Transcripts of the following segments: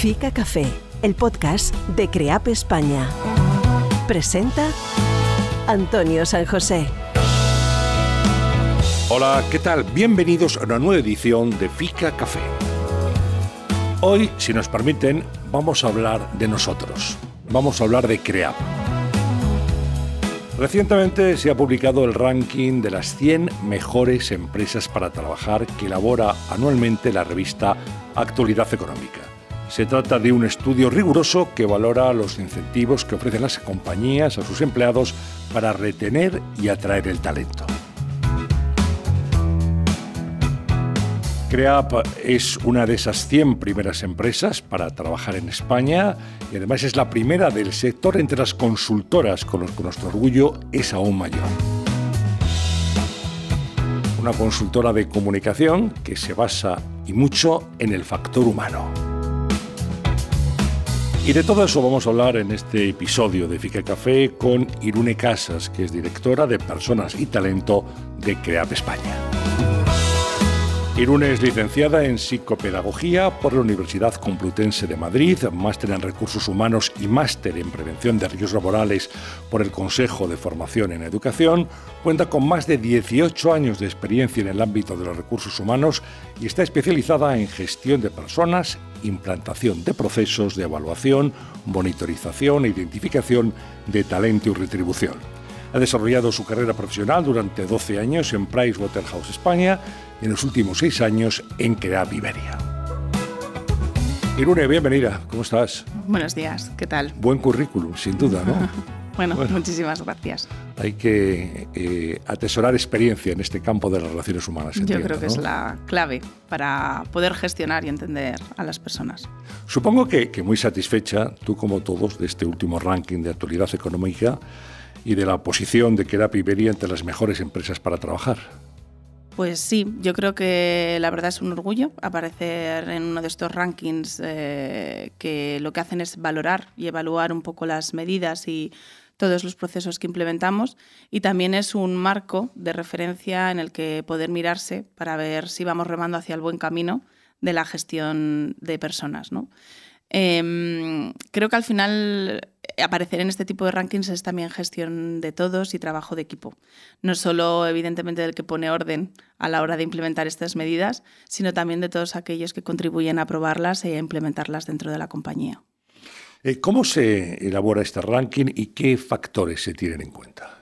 Fica Café, el podcast de CREAP España. Presenta Antonio San José. Hola, ¿qué tal? Bienvenidos a una nueva edición de Fica Café. Hoy, si nos permiten, vamos a hablar de nosotros. Vamos a hablar de CREAP. Recientemente se ha publicado el ranking de las 100 mejores empresas para trabajar que elabora anualmente la revista Actualidad Económica. Se trata de un estudio riguroso que valora los incentivos que ofrecen las compañías a sus empleados para retener y atraer el talento. CREAP es una de esas 100 primeras empresas para trabajar en España y además es la primera del sector entre las consultoras, con los que nuestro orgullo es aún mayor. Una consultora de comunicación que se basa y mucho en el factor humano. Y de todo eso vamos a hablar en este episodio de Fica Café con Irune Casas, que es directora de Personas y Talento de CREAP España. Irune es licenciada en Psicopedagogía por la Universidad Complutense de Madrid, máster en Recursos Humanos y máster en Prevención de Riesgos Laborales por el Consejo de Formación en Educación. Cuenta con más de 18 años de experiencia en el ámbito de los recursos humanos y está especializada en gestión de personas, implantación de procesos de evaluación, monitorización e identificación de talento y retribución. Ha desarrollado su carrera profesional durante 12 años en Pricewaterhouse España y en los últimos 6 años en CREAP Iberia. Irune, bienvenida. ¿Cómo estás? Buenos días. ¿Qué tal? Buen currículum, sin duda, ¿no? Bueno, muchísimas gracias. Hay que atesorar experiencia en este campo de las relaciones humanas. Yo creo que es la clave para poder gestionar y entender a las personas. Supongo que muy satisfecha, tú como todos, de este último ranking de actualidad económica y de la posición de CREAP Iberia entre las mejores empresas para trabajar. Pues sí, yo creo que la verdad es un orgullo aparecer en uno de estos rankings que lo que hacen es valorar y evaluar un poco las medidas y todos los procesos que implementamos, y también es un marco de referencia en el que poder mirarse para ver si vamos remando hacia el buen camino de la gestión de personas, ¿no? Creo que al final aparecer en este tipo de rankings es también gestión de todos y trabajo de equipo. No solo, evidentemente, del que pone orden a la hora de implementar estas medidas, sino también de todos aquellos que contribuyen a aprobarlas e a implementarlas dentro de la compañía. ¿Cómo se elabora este ranking y qué factores se tienen en cuenta?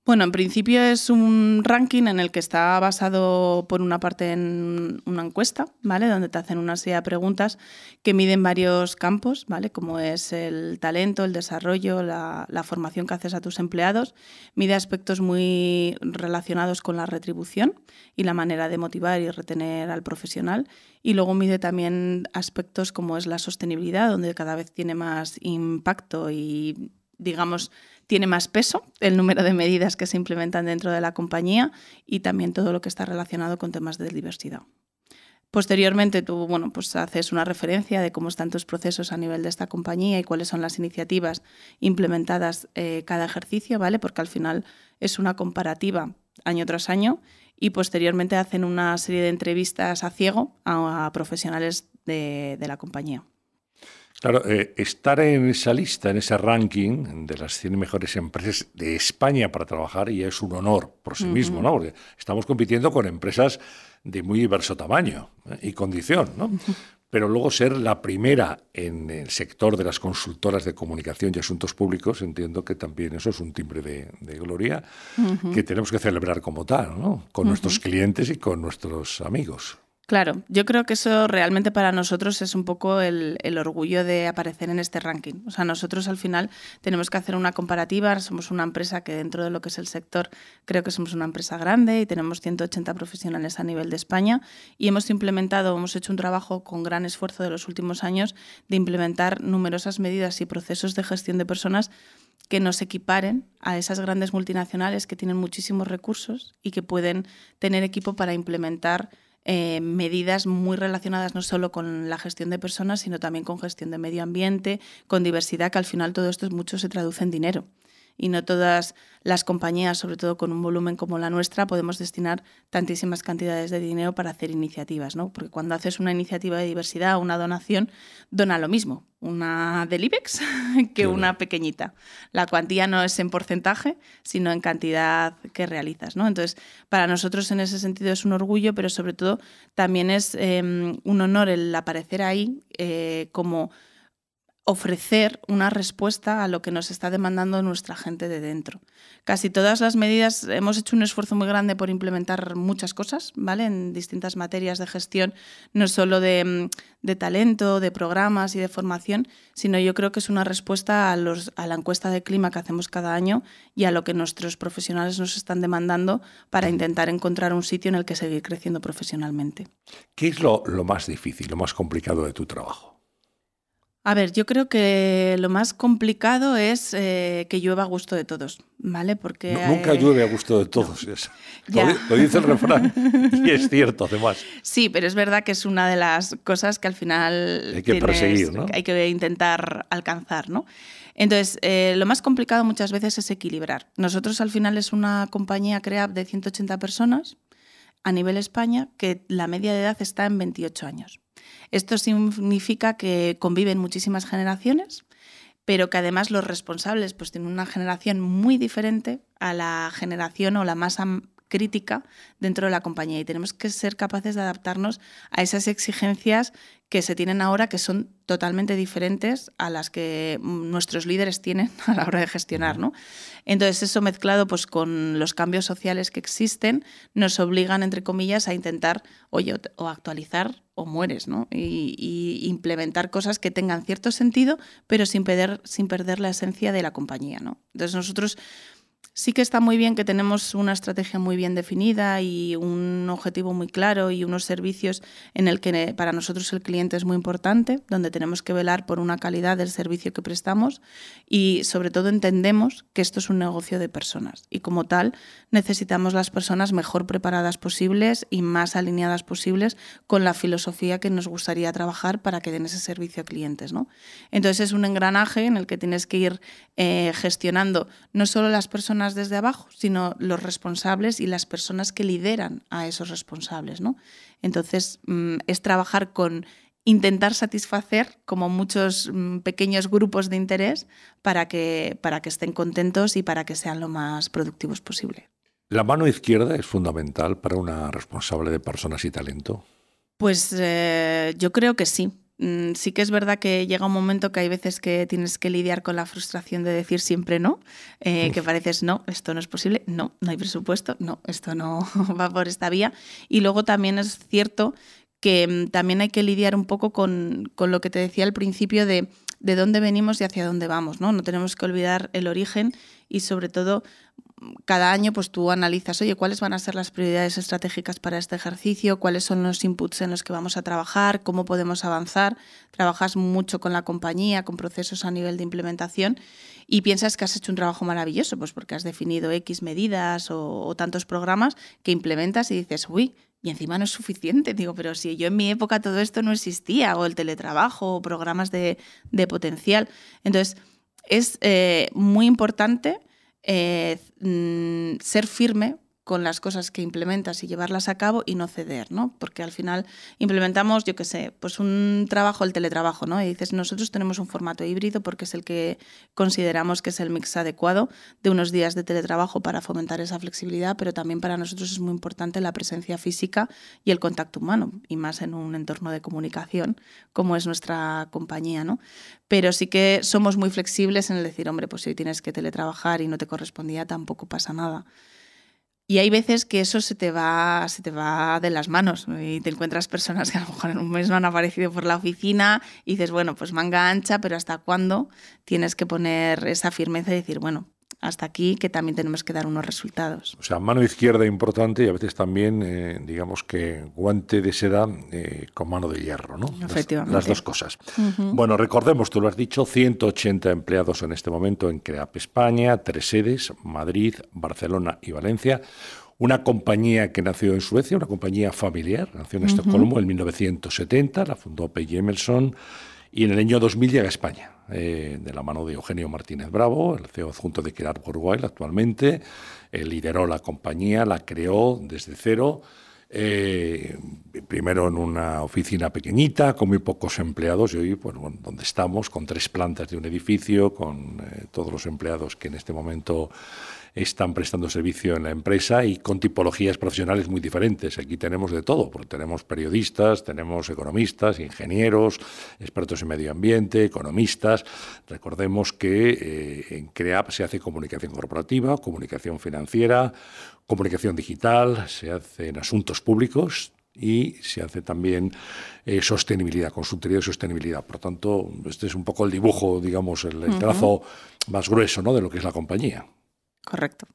Bueno, en principio es un ranking en el que está basado por una parte en una encuesta, ¿vale? Donde te hacen una serie de preguntas que miden varios campos, ¿vale? Como es el talento, el desarrollo, la formación que haces a tus empleados. Mide aspectos muy relacionados con la retribución y la manera de motivar y retener al profesional. Y luego mide también aspectos como es la sostenibilidad, donde cada vez tiene más impacto y, digamos, tiene más peso el número de medidas que se implementan dentro de la compañía y también todo lo que está relacionado con temas de diversidad. Posteriormente tú pues haces una referencia de cómo están tus procesos a nivel de esta compañía y cuáles son las iniciativas implementadas cada ejercicio, ¿vale? Porque al final es una comparativa año tras año, y posteriormente hacen una serie de entrevistas a ciego a profesionales de la compañía. Claro, estar en esa lista, en ese ranking de las 100 mejores empresas de España para trabajar, ya es un honor por sí mismo, ¿no? Porque estamos compitiendo con empresas de muy diverso tamaño y condición, ¿no? Pero luego ser la primera en el sector de las consultoras de comunicación y asuntos públicos, entiendo que también eso es un timbre de gloria que tenemos que celebrar como tal, ¿no? Con nuestros clientes y con nuestros amigos. Claro, yo creo que eso realmente para nosotros es un poco el orgullo de aparecer en este ranking. O sea, nosotros al final tenemos que hacer una comparativa. Somos una empresa que dentro de lo que es el sector creo que somos una empresa grande y tenemos 180 profesionales a nivel de España, y hemos hecho un trabajo con gran esfuerzo de los últimos años de implementar numerosas medidas y procesos de gestión de personas que nos equiparen a esas grandes multinacionales que tienen muchísimos recursos y que pueden tener equipo para implementar medidas muy relacionadas no solo con la gestión de personas, sino también con gestión de medio ambiente, con diversidad, que al final todo esto mucho se traduce en dinero. y no todas las compañías, sobre todo con un volumen como la nuestra, podemos destinar tantísimas cantidades de dinero para hacer iniciativas, ¿no? Porque cuando haces una iniciativa de diversidad, una donación, dona lo mismo una del IBEX que una pequeñita. La cuantía no es en porcentaje, sino en cantidad que realizas, ¿no? Entonces, para nosotros en ese sentido es un orgullo, pero sobre todo también es un honor el aparecer ahí como ofrecer una respuesta a lo que nos está demandando nuestra gente de dentro. Casi todas las medidas, hemos hecho un esfuerzo muy grande por implementar muchas cosas, ¿vale? En distintas materias de gestión, no solo de talento, de programas y de formación, sino yo creo que es una respuesta a la encuesta de clima que hacemos cada año y a lo que nuestros profesionales nos están demandando para intentar encontrar un sitio en el que seguir creciendo profesionalmente. ¿Qué es lo más difícil, lo más complicado de tu trabajo? A ver, yo creo que lo más complicado es que llueva a gusto de todos, ¿vale? Porque nunca llueve a gusto de todos. No. Lo dice el refrán y es cierto, además. Sí, pero es verdad que es una de las cosas que al final hay que perseguir, ¿no? Hay que intentar alcanzar, ¿no? Entonces, lo más complicado muchas veces es equilibrar. Nosotros al final es una compañía CREAP de 180 personas a nivel España, que la media de edad está en 28 años. Esto significa que conviven muchísimas generaciones, pero que además los responsables pues tienen una generación muy diferente a la generación o la masa crítica dentro de la compañía, y tenemos que ser capaces de adaptarnos a esas exigencias que se tienen ahora, que son totalmente diferentes a las que nuestros líderes tienen a la hora de gestionar, ¿no? Entonces eso mezclado pues con los cambios sociales que existen nos obligan, entre comillas, a intentar, oye, o actualizar o mueres, ¿no? Y implementar cosas que tengan cierto sentido, pero sin perder la esencia de la compañía, ¿no? Entonces nosotros sí que está muy bien que tenemos una estrategia muy bien definida y un objetivo muy claro y unos servicios en el que para nosotros el cliente es muy importante, donde tenemos que velar por una calidad del servicio que prestamos y sobre todo entendemos que esto es un negocio de personas y como tal necesitamos las personas mejor preparadas posibles y más alineadas posibles con la filosofía que nos gustaría trabajar para que den ese servicio a clientes, ¿no? Entonces es un engranaje en el que tienes que ir gestionando no solo las personas desde abajo, sino los responsables y las personas que lideran a esos responsables, ¿no? Entonces, es trabajar con intentar satisfacer como muchos pequeños grupos de interés para que estén contentos y para que sean lo más productivos posible. ¿La mano izquierda es fundamental para una responsable de personas y talento? Pues yo creo que sí. Sí que es verdad que llega un momento que hay veces que tienes que lidiar con la frustración de decir siempre no, que pareces no, esto no es posible, no hay presupuesto, no, esto no va por esta vía. Y luego también es cierto que también hay que lidiar un poco con lo que te decía al principio de dónde venimos y hacia dónde vamos, ¿no? No tenemos que olvidar el origen y sobre todo cada año pues tú analizas, oye, ¿cuáles van a ser las prioridades estratégicas para este ejercicio? ¿Cuáles son los inputs en los que vamos a trabajar? ¿Cómo podemos avanzar? Trabajas mucho con la compañía, con procesos a nivel de implementación y piensas que has hecho un trabajo maravilloso, pues porque has definido X medidas o tantos programas que implementas y dices, uy, y encima no es suficiente. Digo, pero si yo en mi época todo esto no existía, o el teletrabajo, o programas de potencial. Entonces, es muy importante ser firme con las cosas que implementas y llevarlas a cabo y no ceder, ¿no? Porque al final implementamos, yo qué sé, pues un trabajo, el teletrabajo, ¿no? Y dices, nosotros tenemos un formato híbrido porque es el que consideramos que es el mix adecuado de unos días de teletrabajo para fomentar esa flexibilidad, pero también para nosotros es muy importante la presencia física y el contacto humano, y más en un entorno de comunicación como es nuestra compañía, ¿no? Pero sí que somos muy flexibles en el decir, hombre, pues si hoy tienes que teletrabajar y no te correspondía, tampoco pasa nada. Y hay veces que eso se te va de las manos y te encuentras personas que a lo mejor en un mes no han aparecido por la oficina y dices, bueno, pues manga ancha, pero ¿hasta cuándo tienes que poner esa firmeza y decir, bueno, hasta aquí, que también tenemos que dar unos resultados? O sea, mano izquierda importante y a veces también, digamos que guante de seda con mano de hierro, ¿no? Efectivamente. Las dos cosas. Uh-huh. Bueno, recordemos, tú lo has dicho, 180 empleados en este momento en CREAP España, 3 sedes, Madrid, Barcelona y Valencia. Una compañía que nació en Suecia, una compañía familiar, nació en Estocolmo en 1970, la fundó P.J. Emerson. y en el año 2000 llega a España, de la mano de Eugenio Martínez Bravo, el CEO adjunto de Creap Worldwide actualmente. Lideró la compañía, la creó desde cero, primero en una oficina pequeñita, con muy pocos empleados, y hoy, pues, bueno, donde estamos, con 3 plantas de un edificio, con todos los empleados que en este momento están prestando servicio en la empresa y con tipologías profesionales muy diferentes. Aquí tenemos de todo, porque tenemos periodistas, tenemos economistas, ingenieros, expertos en medio ambiente, economistas. Recordemos que en CREAP se hace comunicación corporativa, comunicación financiera, comunicación digital, se hacen asuntos públicos y se hace también sostenibilidad, consultoría de sostenibilidad. Por tanto, este es un poco el dibujo, digamos, el trazo más grueso, ¿no?, de lo que es la compañía. Correcto.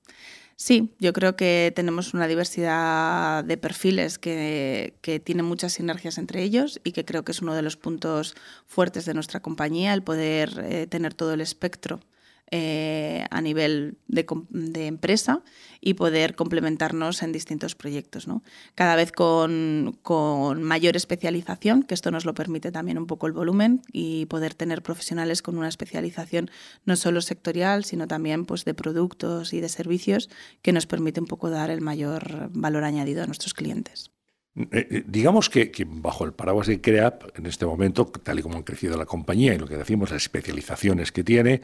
Sí, yo creo que tenemos una diversidad de perfiles que tienen muchas sinergias entre ellos y que creo que es uno de los puntos fuertes de nuestra compañía, el poder tener todo el espectro a nivel de empresa y poder complementarnos en distintos proyectos, ¿no? Cada vez con mayor especialización, que esto nos lo permite también un poco el volumen y poder tener profesionales con una especialización no solo sectorial, sino también, pues, de productos y de servicios, que nos permite un poco dar el mayor valor añadido a nuestros clientes. Digamos que bajo el paraguas de CREAP, en este momento, tal y como han crecido la compañía y lo que decimos, las especializaciones que tiene,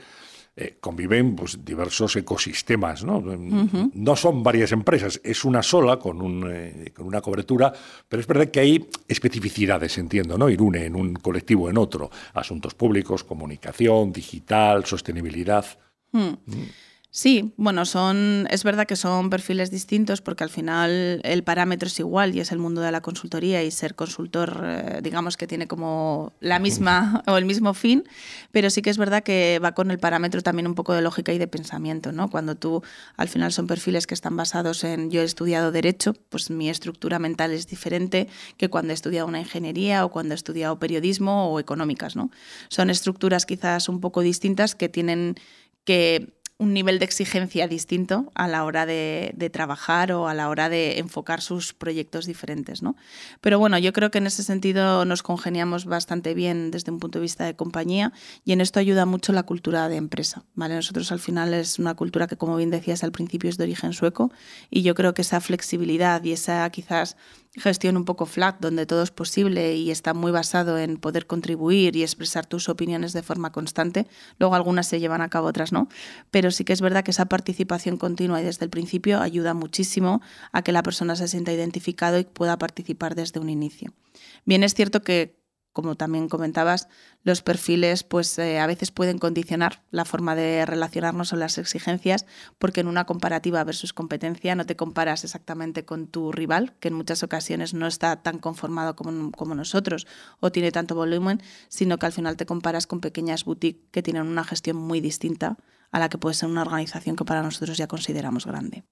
conviven, pues, diversos ecosistemas, ¿no? No son varias empresas, es una sola con una cobertura, pero es verdad que hay especificidades, entiendo, ¿no? Irune en un colectivo, en otro. Asuntos públicos, comunicación, digital, sostenibilidad. Sí, bueno, es verdad que son perfiles distintos porque al final el parámetro es igual y es el mundo de la consultoría y ser consultor, digamos que tiene como la misma o el mismo fin, pero sí que es verdad que va con el parámetro también un poco de lógica y de pensamiento, ¿no? Cuando tú, al final son perfiles que están basados en, yo he estudiado Derecho, pues mi estructura mental es diferente que cuando he estudiado una ingeniería o cuando he estudiado periodismo o económicas, ¿no? Son estructuras quizás un poco distintas que tienen un nivel de exigencia distinto a la hora de trabajar o a la hora de enfocar sus proyectos diferentes, ¿no? Pero bueno, yo creo que en ese sentido nos congeniamos bastante bien desde un punto de vista de compañía y en esto ayuda mucho la cultura de empresa, ¿vale? Nosotros al final es una cultura que, como bien decías al principio, es de origen sueco y yo creo que esa flexibilidad y esa quizás gestión un poco flat, donde todo es posible y está muy basado en poder contribuir y expresar tus opiniones de forma constante. Luego algunas se llevan a cabo, otras no, pero sí que es verdad que esa participación continua y desde el principio ayuda muchísimo a que la persona se sienta identificado y pueda participar desde un inicio. Bien, es cierto que, como también comentabas, los perfiles pues a veces pueden condicionar la forma de relacionarnos o las exigencias, porque en una comparativa versus competencia no te comparas exactamente con tu rival, que en muchas ocasiones no está tan conformado como nosotros o tiene tanto volumen, sino que al final te comparas con pequeñas boutiques que tienen una gestión muy distinta a la que puede ser una organización que para nosotros ya consideramos grande.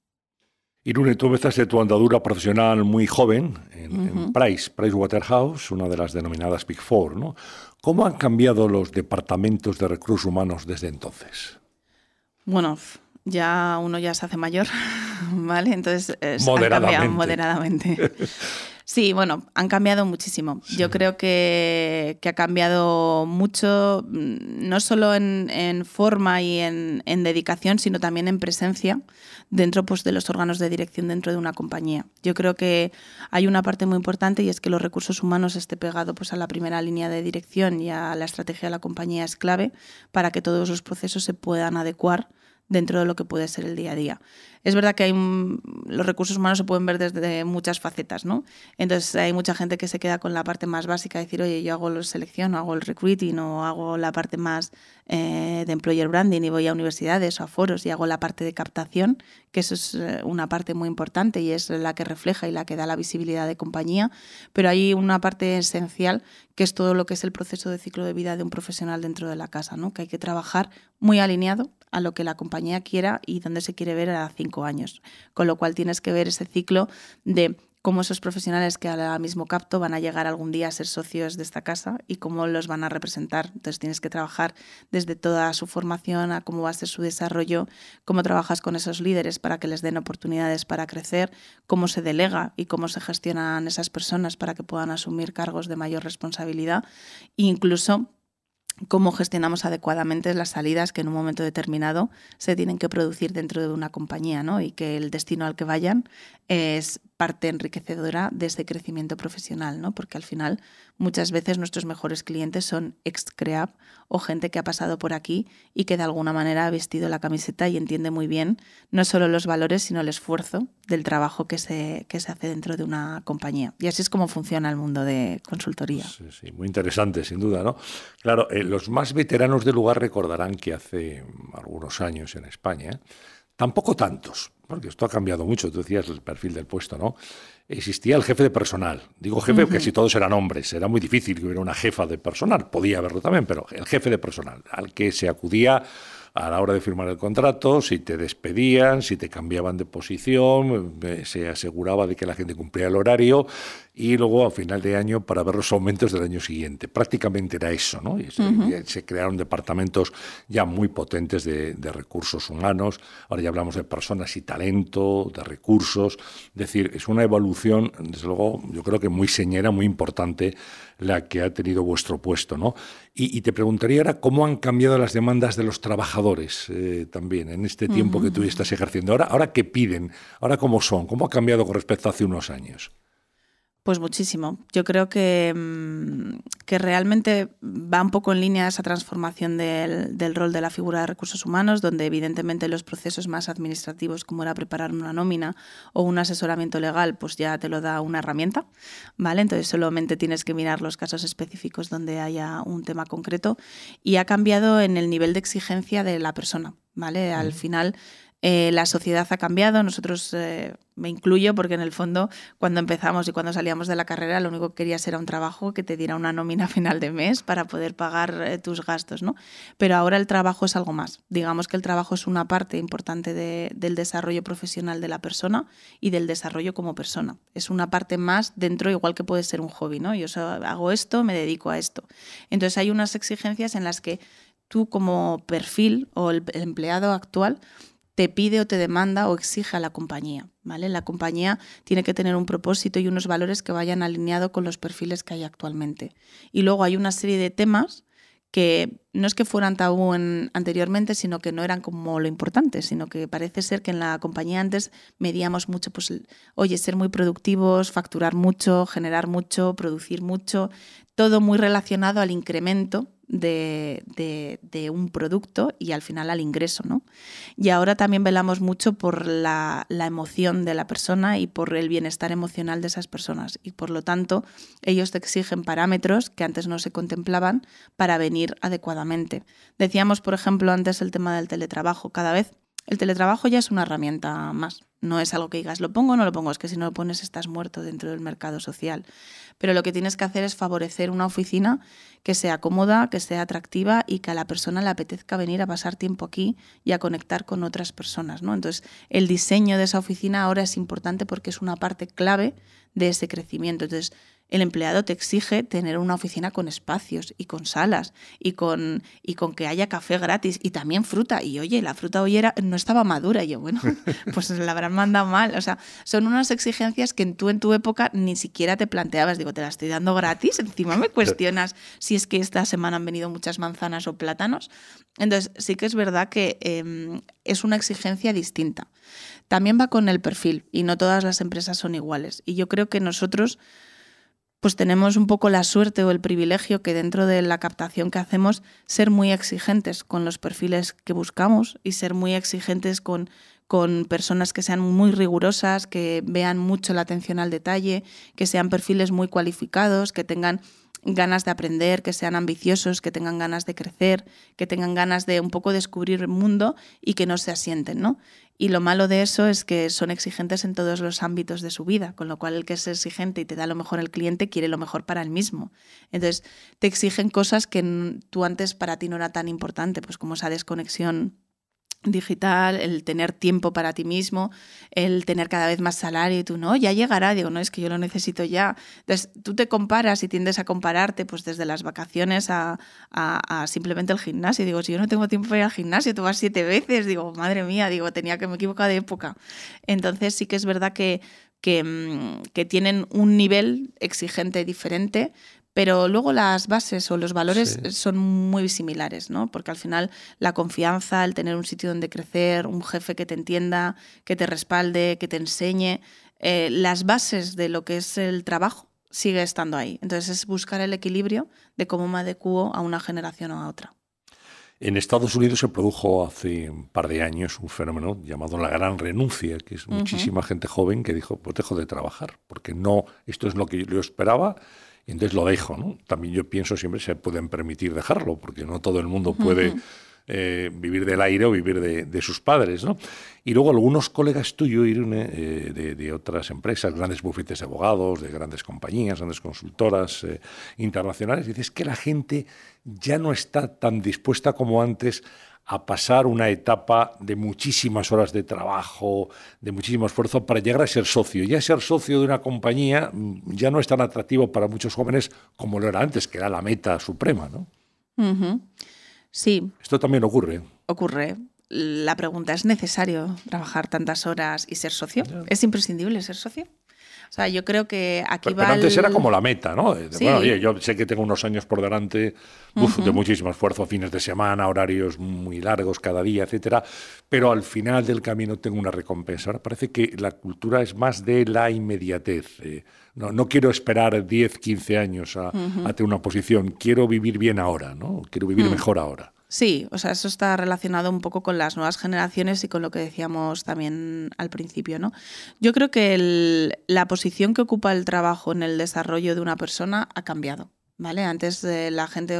Irune, tú empezaste tu andadura profesional muy joven en Pricewaterhouse, una de las denominadas Big Four, ¿no? ¿Cómo han cambiado los departamentos de recursos humanos desde entonces? Bueno, uno ya se hace mayor, ¿vale? Entonces moderadamente. Han cambiado moderadamente. Sí, bueno, han cambiado muchísimo. Sí. Yo creo que ha cambiado mucho, no solo en forma y en dedicación, sino también en presencia dentro, pues, de los órganos de dirección dentro de una compañía. Yo creo que hay una parte muy importante y es que los recursos humanos esté pegado, pues, a la primera línea de dirección y a la estrategia de la compañía es clave para que todos los procesos se puedan adecuar dentro de lo que puede ser el día a día. Es verdad que los recursos humanos se pueden ver desde muchas facetas, ¿no? Entonces hay mucha gente que se queda con la parte más básica, decir, oye, yo hago la selección, o hago el recruiting, o hago la parte más de employer branding y voy a universidades o a foros y hago la parte de captación, que eso es una parte muy importante y es la que refleja y la que da la visibilidad de compañía, pero hay una parte esencial que es todo lo que es el proceso de ciclo de vida de un profesional dentro de la casa, ¿no? Que hay que trabajar muy alineado a lo que la compañía quiera y dónde se quiere ver a 5 años. Con lo cual tienes que ver ese ciclo de cómo esos profesionales que ahora mismo capto van a llegar algún día a ser socios de esta casa y cómo los van a representar. Entonces tienes que trabajar desde toda su formación a cómo va a ser su desarrollo, cómo trabajas con esos líderes para que les den oportunidades para crecer, cómo se delega y cómo se gestionan esas personas para que puedan asumir cargos de mayor responsabilidad e incluso cómo gestionamos adecuadamente las salidas que en un momento determinado se tienen que producir dentro de una compañía, ¿no? Y que el destino al que vayan es parte enriquecedora de ese crecimiento profesional, ¿no? Porque al final muchas veces nuestros mejores clientes son ex-CREAP o gente que ha pasado por aquí y que de alguna manera ha vestido la camiseta y entiende muy bien no solo los valores, sino el esfuerzo del trabajo que se hace dentro de una compañía. Y así es como funciona el mundo de consultoría. Sí, sí, muy interesante, sin duda, ¿no? Claro, los más veteranos del lugar recordarán que hace algunos años en España, tampoco tantos, porque esto ha cambiado mucho, tú decías el perfil del puesto, ¿no? Existía el jefe de personal. Digo jefe porque casi todos eran hombres, era muy difícil que hubiera una jefa de personal, podía haberlo también, pero el jefe de personal, al que se acudía a la hora de firmar el contrato, si te despedían, si te cambiaban de posición, se aseguraba de que la gente cumplía el horario y luego a final de año para ver los aumentos del año siguiente. Prácticamente era eso, ¿no? Y se crearon departamentos ya muy potentes de recursos humanos. Ahora ya hablamos de personas y talento, de recursos. Es decir, es una evolución, desde luego, yo creo que muy señera, muy importante la que ha tenido vuestro puesto, ¿no? Y te preguntaría ahora cómo han cambiado las demandas de los trabajadores también en este tiempo que tú estás ejerciendo. Ahora ¿qué piden? ¿Ahora cómo son? ¿Cómo ha cambiado con respecto a hace unos años? Pues muchísimo. Yo creo que realmente va un poco en línea esa transformación del rol de la figura de recursos humanos, donde evidentemente los procesos más administrativos, como era preparar una nómina o un asesoramiento legal, pues ya te lo da una herramienta, ¿vale? Entonces solamente tienes que mirar los casos específicos donde haya un tema concreto y ha cambiado en el nivel de exigencia de la persona, ¿vale? Al final la sociedad ha cambiado, nosotros me incluyo porque en el fondo cuando empezamos y cuando salíamos de la carrera lo único que querías era un trabajo que te diera una nómina a final de mes para poder pagar tus gastos, ¿no? Pero ahora el trabajo es algo más. Digamos que el trabajo es una parte importante del desarrollo profesional de la persona y del desarrollo como persona. Es una parte más dentro, igual que puede ser un hobby, ¿no? Yo hago esto, me dedico a esto. Entonces hay unas exigencias en las que tú como perfil o el empleado actual te pide o te demanda o exige a la compañía, ¿vale? La compañía tiene que tener un propósito y unos valores que vayan alineados con los perfiles que hay actualmente. Y luego hay una serie de temas que no es que fueran tabú anteriormente, sino que no eran como lo importante, sino que parece ser que en la compañía antes medíamos mucho, pues, oye, ser muy productivos, facturar mucho, generar mucho, producir mucho, todo muy relacionado al incremento de un producto y al final al ingreso, ¿no? Y ahora también velamos mucho por la emoción de la persona y por el bienestar emocional de esas personas y por lo tanto ellos te exigen parámetros que antes no se contemplaban para venir adecuadamente. Decíamos, por ejemplo, antes el tema del teletrabajo. Cada vez el teletrabajo ya es una herramienta más. No es algo que digas, ¿lo pongo o no lo pongo? Es que si no lo pones estás muerto dentro del mercado social. Pero lo que tienes que hacer es favorecer una oficina que sea cómoda, que sea atractiva y que a la persona le apetezca venir a pasar tiempo aquí y a conectar con otras personas, ¿no? Entonces, el diseño de esa oficina ahora es importante porque es una parte clave de ese crecimiento. Entonces, el empleado te exige tener una oficina con espacios y con salas y con que haya café gratis y también fruta. Y oye, la fruta hoy no estaba madura. Y yo, bueno, pues la habrán mandado mal. O sea, son unas exigencias que tú en tu época ni siquiera te planteabas. Digo, te la estoy dando gratis. Encima me cuestionas si es que esta semana han venido muchas manzanas o plátanos. Entonces, sí que es verdad que es una exigencia distinta. También va con el perfil y no todas las empresas son iguales. Y yo creo que nosotros pues tenemos un poco la suerte o el privilegio que dentro de la captación que hacemos ser muy exigentes con los perfiles que buscamos y ser muy exigentes con personas que sean muy rigurosas, que vean mucho la atención al detalle, que sean perfiles muy cualificados, que tengan ganas de aprender, que sean ambiciosos, que tengan ganas de crecer, que tengan ganas de un poco descubrir el mundo y que no se asienten, ¿no? Y lo malo de eso es que son exigentes en todos los ámbitos de su vida, con lo cual el que es exigente y te da lo mejor al cliente quiere lo mejor para él mismo. Entonces te exigen cosas que tú antes para ti no era tan importante, pues como esa desconexión digital, el tener tiempo para ti mismo, el tener cada vez más salario y tú, no, ya llegará, digo, no, es que yo lo necesito ya. Entonces tú te comparas y tiendes a compararte pues desde las vacaciones a simplemente el gimnasio. Digo, si yo no tengo tiempo para ir al gimnasio, tú vas 7 veces, digo, madre mía, digo, tenía que me equivocar de época. Entonces sí que es verdad que tienen un nivel exigente diferente, Pero luego las bases o los valores Sí. son muy similares, ¿no? Porque al final la confianza, el tener un sitio donde crecer, un jefe que te entienda, que te respalde, que te enseñe, las bases de lo que es el trabajo sigue estando ahí. Entonces es buscar el equilibrio de cómo me adecuo a una generación o a otra. En Estados Unidos se produjo hace un par de años un fenómeno llamado la gran renuncia, que es muchísima gente joven que dijo, pues dejo de trabajar, porque no, esto es lo que yo esperaba, y entonces lo dejo, ¿no? También yo pienso siempre se pueden permitir dejarlo, porque no todo el mundo puede vivir del aire o vivir de sus padres, ¿no? Y luego algunos colegas tuyos, Irune, de otras empresas, grandes bufetes de abogados, de grandes compañías, grandes consultoras internacionales, dices que la gente ya no está tan dispuesta como antes a pasar una etapa de muchísimas horas de trabajo, de muchísimo esfuerzo para llegar a ser socio. Ya ser socio de una compañía ya no es tan atractivo para muchos jóvenes como lo era antes, que era la meta suprema, ¿no? Sí. Esto también ocurre. Ocurre. La pregunta, ¿es necesario trabajar tantas horas y ser socio? ¿Es imprescindible ser socio? O sea, yo creo que aquí pero antes el... era como la meta, ¿no? Sí. Bueno, oye, yo sé que tengo unos años por delante de muchísimo esfuerzo, fines de semana, horarios muy largos cada día, etcétera, pero al final del camino tengo una recompensa. Ahora parece que la cultura es más de la inmediatez. No quiero esperar 10, 15 años a tener una posición. Quiero vivir bien ahora, ¿no? Quiero vivir mejor ahora. Sí, o sea, eso está relacionado un poco con las nuevas generaciones y con lo que decíamos también al principio, ¿no? Yo creo que la posición que ocupa el trabajo en el desarrollo de una persona ha cambiado, ¿vale? Antes la gente,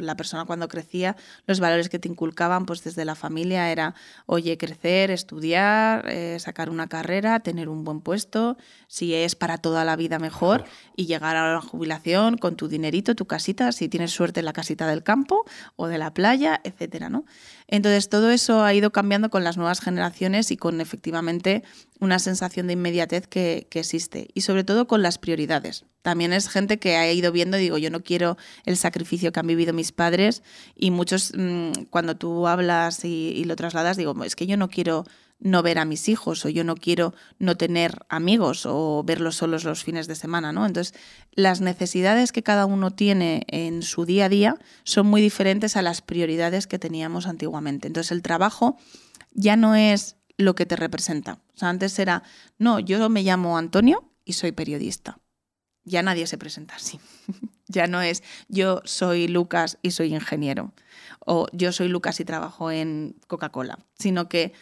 la persona cuando crecía, los valores que te inculcaban pues desde la familia era, oye, crecer, estudiar, sacar una carrera, tener un buen puesto, si es para toda la vida mejor, y llegar a la jubilación con tu dinerito, tu casita, si tienes suerte en la casita del campo o de la playa, etcétera, ¿no? Entonces todo eso ha ido cambiando con las nuevas generaciones y con efectivamente una sensación de inmediatez que existe, y sobre todo con las prioridades. También es gente que ha ido viendo, digo, yo no quiero el sacrificio que han vivido mis padres, y muchos, cuando tú hablas y lo trasladas, digo, es que yo no quiero no ver a mis hijos, o yo no quiero no tener amigos o verlos solos los fines de semana, ¿no? Entonces, las necesidades que cada uno tiene en su día a día son muy diferentes a las prioridades que teníamos antiguamente. Entonces, el trabajo ya no es lo que te representa. O sea, antes era, no, yo me llamo Antonio y soy periodista. Ya nadie se presenta así. Ya no es, yo soy Lucas y soy ingeniero, o yo soy Lucas y trabajo en Coca-Cola, sino que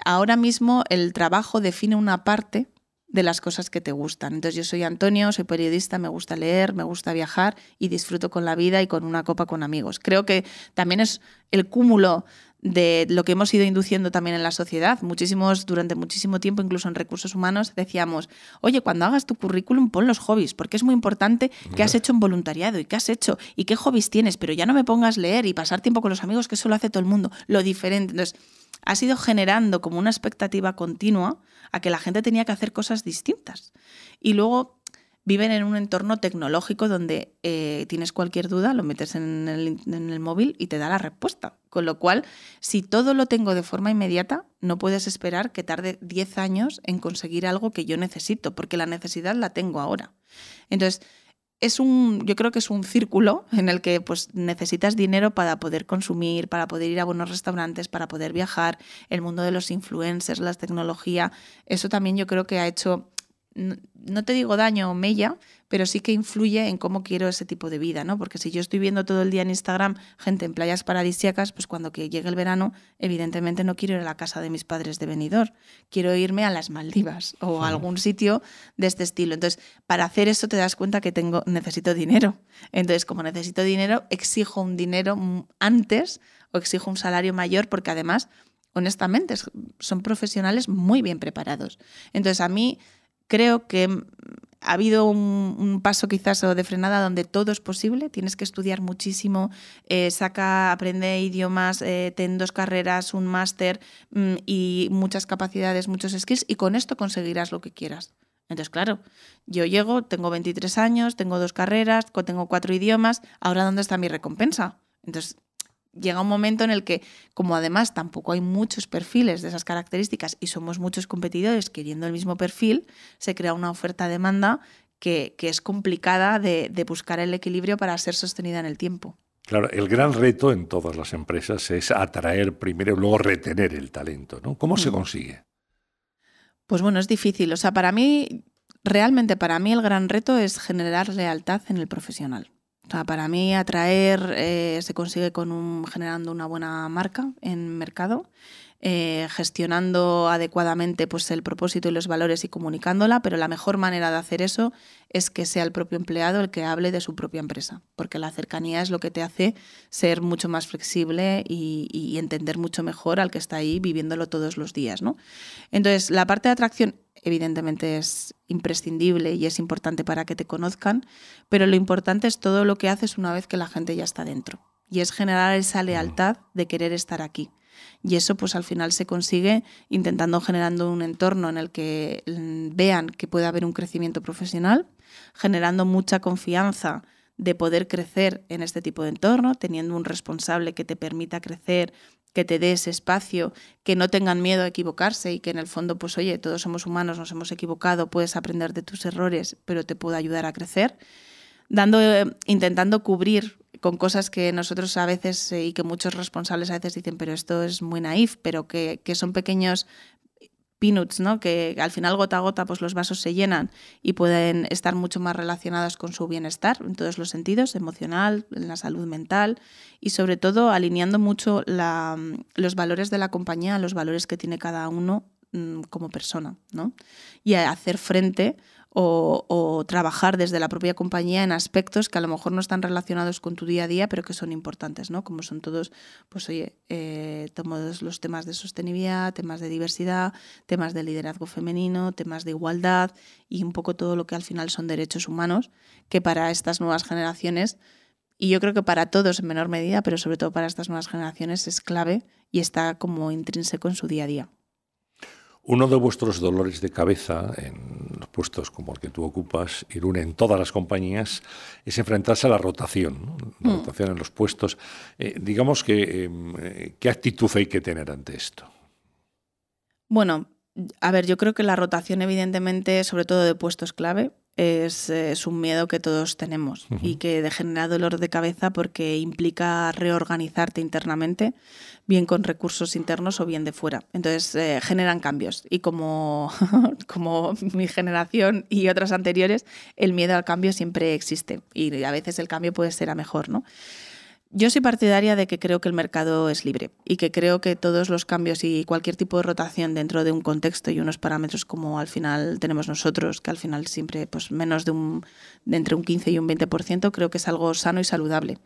ahora mismo el trabajo define una parte de las cosas que te gustan. Entonces yo soy Antonio, soy periodista, me gusta leer, me gusta viajar y disfruto con la vida y con una copa con amigos. Creo que también es el cúmulo de lo que hemos ido induciendo también en la sociedad. Durante muchísimo tiempo, incluso en recursos humanos, decíamos, oye, cuando hagas tu currículum, pon los hobbies, porque es muy importante qué has hecho en voluntariado y qué has hecho y qué hobbies tienes, pero ya no me pongas leer y pasar tiempo con los amigos, que eso lo hace todo el mundo, lo diferente. Entonces, has ido generando como una expectativa continua a que la gente tenía que hacer cosas distintas. Y luego viven en un entorno tecnológico donde tienes cualquier duda, lo metes en el móvil y te da la respuesta. Con lo cual, si todo lo tengo de forma inmediata, no puedes esperar que tarde 10 años en conseguir algo que yo necesito, porque la necesidad la tengo ahora. Entonces, yo creo que es un círculo en el que pues, necesitas dinero para poder consumir, para poder ir a buenos restaurantes, para poder viajar. El mundo de los influencers, la tecnología, eso también yo creo que ha hecho, no te digo daño o mella, pero sí que influye en cómo quiero ese tipo de vida, ¿no? Porque si yo estoy viendo todo el día en Instagram gente en playas paradisíacas, pues cuando que llegue el verano, evidentemente no quiero ir a la casa de mis padres de Benidorm, quiero irme a las Maldivas o a algún sitio de este estilo. Entonces, para hacer eso te das cuenta que necesito dinero. Entonces, como necesito dinero, exijo un dinero antes o exijo un salario mayor, porque además, honestamente, son profesionales muy bien preparados. Entonces, a mí creo que ha habido un paso quizás de frenada donde todo es posible, tienes que estudiar muchísimo, aprende idiomas, ten 2 carreras, un máster y muchas capacidades, muchos skills, y con esto conseguirás lo que quieras. Entonces, claro, yo llego, tengo 23 años, tengo 2 carreras, tengo 4 idiomas, ¿ahora dónde está mi recompensa? Entonces, llega un momento en el que, como además tampoco hay muchos perfiles de esas características y somos muchos competidores queriendo el mismo perfil, se crea una oferta-demanda que es complicada de buscar el equilibrio para ser sostenida en el tiempo. Claro, el gran reto en todas las empresas es atraer primero y luego retener el talento, ¿no? ¿Cómo se consigue? Pues bueno, es difícil. O sea, realmente para mí el gran reto es generar lealtad en el profesional. O sea, para mí atraer se consigue generando una buena marca en mercado, gestionando adecuadamente pues, el propósito y los valores y comunicándola, pero la mejor manera de hacer eso es que sea el propio empleado el que hable de su propia empresa, porque la cercanía es lo que te hace ser mucho más flexible y entender mucho mejor al que está ahí viviéndolo todos los días, ¿no? Entonces, la parte de atracción evidentemente es imprescindible y es importante para que te conozcan, pero lo importante es todo lo que haces una vez que la gente ya está dentro, y es generar esa lealtad de querer estar aquí. Y eso pues al final se consigue generando un entorno en el que vean que puede haber un crecimiento profesional, generando mucha confianza de poder crecer en este tipo de entorno, teniendo un responsable que te permita crecer, que te dé ese espacio, que no tengan miedo a equivocarse y que en el fondo, pues oye, todos somos humanos, nos hemos equivocado, puedes aprender de tus errores, pero te puedo ayudar a crecer, intentando cubrir con cosas que nosotros a veces y que muchos responsables a veces dicen, pero esto es muy naif, pero que son pequeños peanuts, ¿no? Que al final gota a gota pues los vasos se llenan y pueden estar mucho más relacionados con su bienestar en todos los sentidos, emocional, en la salud mental y sobre todo alineando mucho los valores de la compañía a los valores que tiene cada uno como persona, ¿no? Y a hacer frente o trabajar desde la propia compañía en aspectos que a lo mejor no están relacionados con tu día a día, pero que son importantes, ¿no? Como son todos, pues oye, todos los temas de sostenibilidad, temas de diversidad, temas de liderazgo femenino, temas de igualdad y un poco todo lo que al final son derechos humanos, que para estas nuevas generaciones, y yo creo que para todos en menor medida, pero sobre todo para estas nuevas generaciones es clave y está como intrínseco en su día a día. Uno de vuestros dolores de cabeza en los puestos como el que tú ocupas, Irune, en todas las compañías, es enfrentarse a la rotación, ¿no? La rotación en los puestos. Digamos que, ¿qué actitud hay que tener ante esto? Bueno, a ver, yo creo que la rotación evidentemente, sobre todo de puestos clave, es un miedo que todos tenemos y que genera dolor de cabeza porque implica reorganizarte internamente, bien con recursos internos o bien de fuera. Entonces generan cambios y como mi generación y otras anteriores, el miedo al cambio siempre existe y a veces el cambio puede ser a mejor, ¿no? Yo soy partidaria de que creo que el mercado es libre y que creo que todos los cambios y cualquier tipo de rotación dentro de un contexto y unos parámetros como al final tenemos nosotros, que al final siempre pues menos de entre un 15 y un 20%, creo que es algo sano y saludable,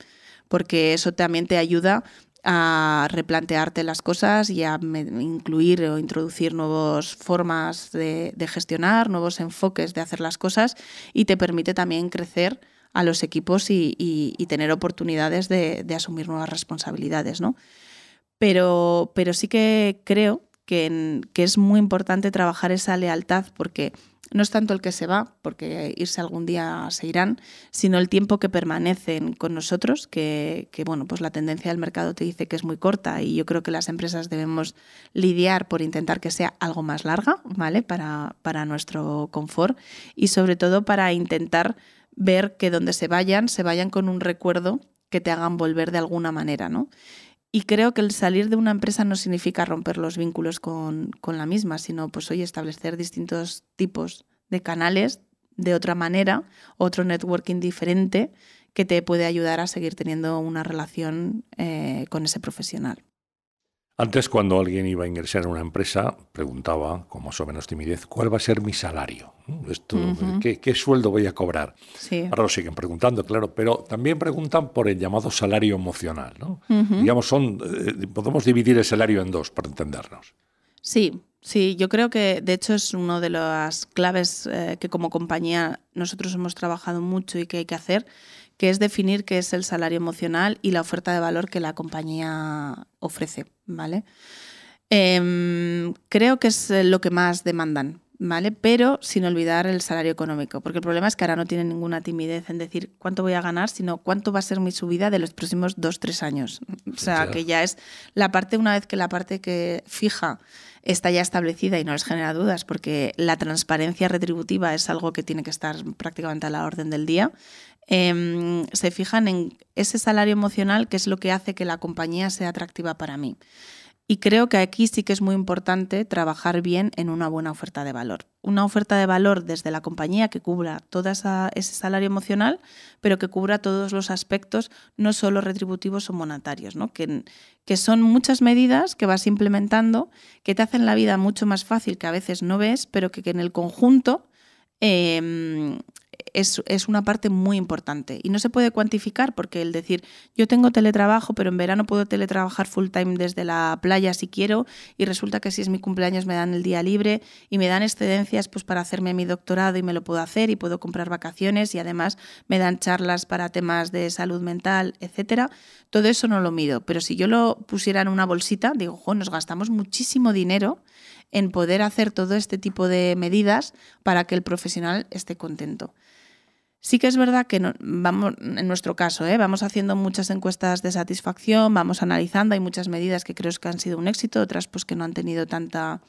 porque eso también te ayuda a replantearte las cosas y a incluir o introducir nuevas formas de gestionar, nuevos enfoques de hacer las cosas y te permite también crecer a los equipos y tener oportunidades de asumir nuevas responsabilidades, ¿no? Pero sí que creo que es muy importante trabajar esa lealtad porque no es tanto el que se va, porque irse algún día se irán, sino el tiempo que permanecen con nosotros, que bueno, pues la tendencia del mercado te dice que es muy corta y yo creo que las empresas debemos lidiar por intentar que sea algo más larga, ¿vale? Para nuestro confort y sobre todo para intentar ver que donde se vayan con un recuerdo que te hagan volver de alguna manera, ¿no? Y creo que el salir de una empresa no significa romper los vínculos con la misma, sino pues oye, establecer distintos tipos de canales de otra manera, otro networking diferente que te puede ayudar a seguir teniendo una relación con ese profesional. Antes, cuando alguien iba a ingresar en una empresa, preguntaba, con más o menos timidez, ¿cuál va a ser mi salario? ¿Qué sueldo voy a cobrar? Sí. Ahora lo siguen preguntando, claro, pero también preguntan por el llamado salario emocional, ¿no? Digamos, podemos dividir el salario en dos, para entendernos. Sí, yo creo que de hecho es una de las claves que como compañía nosotros hemos trabajado mucho y que hay que hacer, que es definir qué es el salario emocional y la oferta de valor que la compañía ofrece, ¿vale? Creo que es lo que más demandan ¿vale? Pero sin olvidar el salario económico, porque el problema es que ahora no tienen ninguna timidez en decir cuánto voy a ganar, sino cuánto va a ser mi subida de los próximos 2-3 años. O sea, que ya es la parte, una vez que la parte que fija está ya establecida y no les genera dudas, porque la transparencia retributiva es algo que tiene que estar prácticamente a la orden del día. Se fijan en ese salario emocional, que es lo que hace que la compañía sea atractiva para mí. Y creo que aquí sí que es muy importante trabajar bien en una buena oferta de valor. Una oferta de valor desde la compañía que cubra todo ese salario emocional, pero que cubra todos los aspectos, no solo retributivos o monetarios, ¿no? Que son muchas medidas que vas implementando, que te hacen la vida mucho más fácil, que a veces no ves, pero que en el conjunto es una parte muy importante y no se puede cuantificar, porque el decir yo tengo teletrabajo pero en verano puedo teletrabajar full time desde la playa si quiero, y resulta que si es mi cumpleaños me dan el día libre y me dan excedencias pues para hacerme mi doctorado y me lo puedo hacer y puedo comprar vacaciones y además me dan charlas para temas de salud mental, etcétera. Todo eso no lo mido, pero si yo lo pusiera en una bolsita, digo, nos gastamos muchísimo dinero en poder hacer todo este tipo de medidas para que el profesional esté contento. Sí que es verdad que vamos, en nuestro caso, vamos haciendo muchas encuestas de satisfacción, vamos analizando, hay muchas medidas que creo que han sido un éxito, otras pues que no han tenido tanto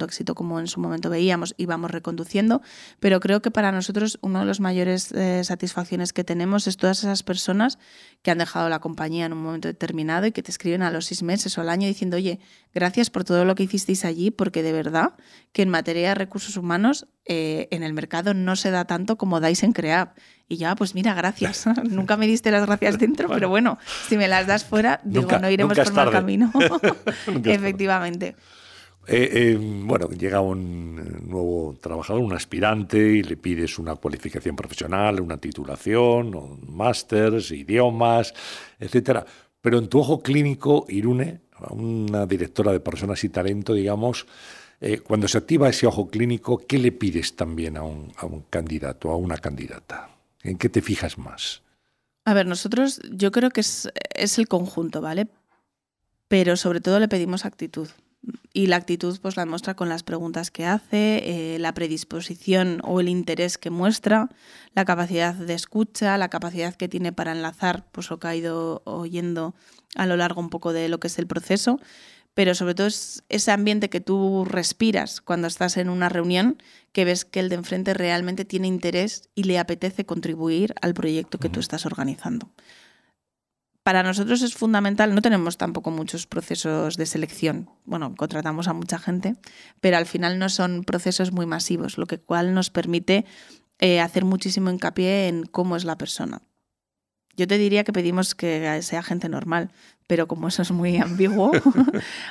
éxito como en su momento veíamos, y vamos reconduciendo, pero creo que para nosotros una de las mayores satisfacciones que tenemos es todas esas personas que han dejado la compañía en un momento determinado y que te escriben a los 6 meses o al año diciendo, oye, gracias por todo lo que hicisteis allí, porque de verdad que en materia de recursos humanos en el mercado no se da tanto como dais en CREAP. Y ya, pues mira, gracias. Nunca me diste las gracias dentro, pero bueno, si me las das fuera, digo, no iremos por mal camino. Efectivamente. Bueno, llega un nuevo trabajador, un aspirante, y le pides una cualificación profesional, una titulación, un máster, idiomas, etcétera. Pero en tu ojo clínico, Irune, una directora de personas y talento, digamos, cuando se activa ese ojo clínico, ¿qué le pides también a un candidato, a una candidata? ¿En qué te fijas más? A ver, nosotros yo creo que es el conjunto, ¿vale? Pero sobre todo le pedimos actitud. Y la actitud pues la muestra con las preguntas que hace, la predisposición o el interés que muestra, la capacidad de escucha, la capacidad que tiene para enlazar pues lo que ha ido oyendo a lo largo un poco de lo que es el proceso, pero sobre todo es ese ambiente que tú respiras cuando estás en una reunión, que ves que el de enfrente realmente tiene interés y le apetece contribuir al proyecto que tú estás organizando. Para nosotros es fundamental, no tenemos tampoco muchos procesos de selección. Bueno, contratamos a mucha gente, pero al final no son procesos muy masivos, lo cual nos permite hacer muchísimo hincapié en cómo es la persona. Yo te diría que pedimos que sea gente normal, pero como eso es muy ambiguo,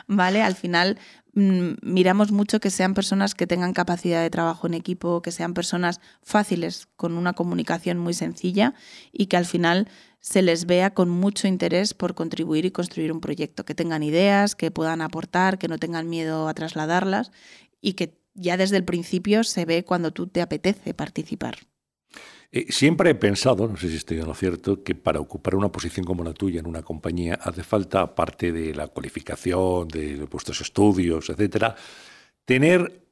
¿vale? Al final miramos mucho que sean personas que tengan capacidad de trabajo en equipo, que sean personas fáciles, con una comunicación muy sencilla, y que al final se les vea con mucho interés por contribuir y construir un proyecto, que tengan ideas, que puedan aportar, que no tengan miedo a trasladarlas, y que ya desde el principio se ve cuando tú te apetece participar. Siempre he pensado, no sé si estoy en lo cierto, que para ocupar una posición como la tuya en una compañía hace falta, aparte de la cualificación, de vuestros estudios, etcétera, tener,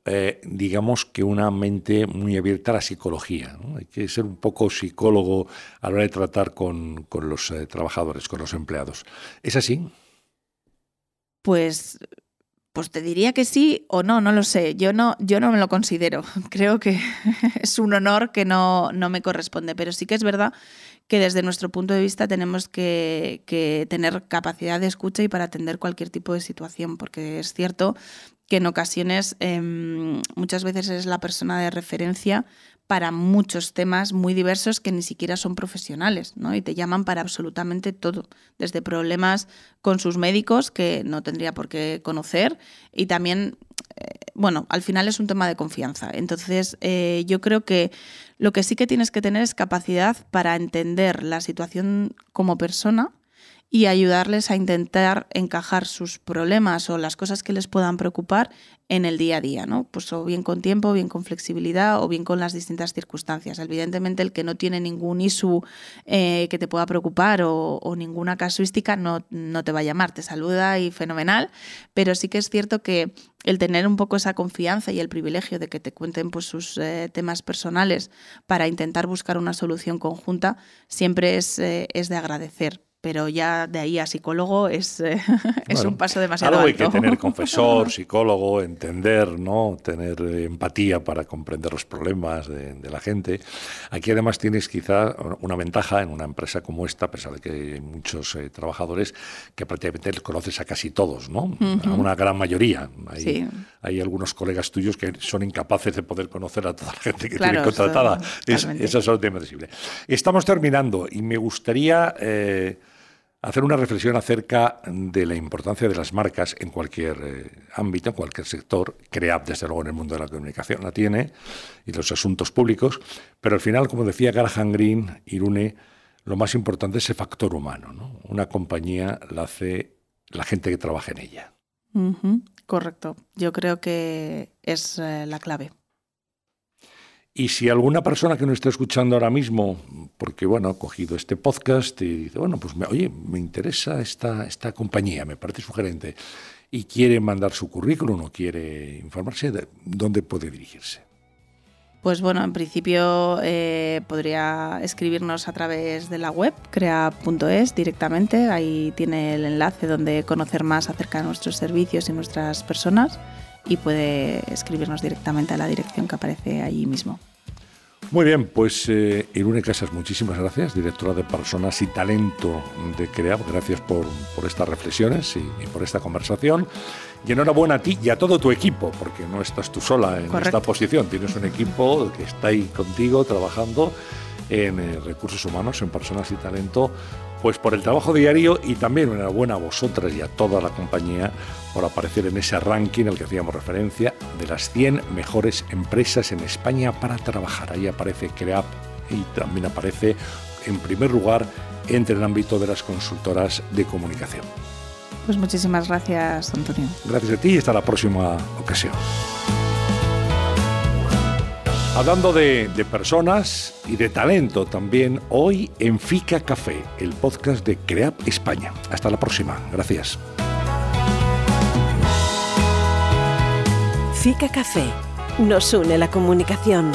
digamos que una mente muy abierta a la psicología, ¿no? Hay que ser un poco psicólogo a la hora de tratar con los trabajadores, con los empleados. ¿Es así? Pues te diría que sí o no lo sé. Yo no me lo considero. Creo que es un honor que no me corresponde, pero sí que es verdad que desde nuestro punto de vista tenemos que tener capacidad de escucha y para atender cualquier tipo de situación, porque es cierto que en ocasiones muchas veces eres la persona de referencia para muchos temas muy diversos que ni siquiera son profesionales, ¿no? Y te llaman para absolutamente todo, desde problemas con sus médicos que no tendría por qué conocer, y también, al final es un tema de confianza. Entonces, yo creo que lo que sí que tienes que tener es capacidad para entender la situación como persona y ayudarles a intentar encajar sus problemas o las cosas que les puedan preocupar en el día a día, ¿no? Pues o bien con tiempo, bien con flexibilidad o bien con las distintas circunstancias. Evidentemente, el que no tiene ningún issue que te pueda preocupar o ninguna casuística no te va a llamar, te saluda y fenomenal, pero sí que es cierto que el tener un poco esa confianza y el privilegio de que te cuenten pues, sus temas personales para intentar buscar una solución conjunta siempre es de agradecer. Pero ya de ahí a psicólogo es un paso demasiado algo alto. Hay que tener confesor, psicólogo, entender, ¿no? Tener empatía para comprender los problemas de la gente. Aquí además tienes quizá una ventaja en una empresa como esta, a pesar de que hay muchos trabajadores que prácticamente conoces a casi todos, ¿no? A una gran mayoría. Hay algunos colegas tuyos que son incapaces de poder conocer a toda la gente que tienen contratada. Eso es absolutamente posible. Estamos terminando y me gustaría hacer una reflexión acerca de la importancia de las marcas en cualquier ámbito, en cualquier sector. CREAP, desde luego, en el mundo de la comunicación la tiene, y los asuntos públicos, pero al final, como decía Graham Greene, Irune, lo más importante es el factor humano, ¿no? Una compañía la hace la gente que trabaja en ella. Correcto. Yo creo que es la clave. Y si alguna persona que nos está escuchando ahora mismo, porque bueno, ha cogido este podcast y dice, bueno, pues me interesa esta compañía, me parece sugerente, y quiere mandar su currículum o quiere informarse, ¿dónde puede dirigirse? Pues bueno, en principio podría escribirnos a través de la web, creap.es directamente. Ahí tiene el enlace donde conocer más acerca de nuestros servicios y nuestras personas, y puede escribirnos directamente a la dirección que aparece allí mismo. Muy bien, pues Irune Casas, muchísimas gracias, directora de Personas y Talento de CREAP. Gracias por estas reflexiones y por esta conversación. Y enhorabuena a ti y a todo tu equipo, porque no estás tú sola en esta posición. Tienes un equipo que está ahí contigo trabajando en recursos humanos, en Personas y Talento, pues por el trabajo diario, y también enhorabuena a vosotras y a toda la compañía por aparecer en ese ranking al que hacíamos referencia de las 100 mejores empresas en España para trabajar. Ahí aparece CREAP y también aparece en primer lugar entre el ámbito de las consultoras de comunicación. Pues muchísimas gracias, Antonio. Gracias a ti y hasta la próxima ocasión. Hablando de personas y de talento también, hoy en FICA Café, el podcast de CREAP España. Hasta la próxima. Gracias. FICA Café. Nos une la comunicación.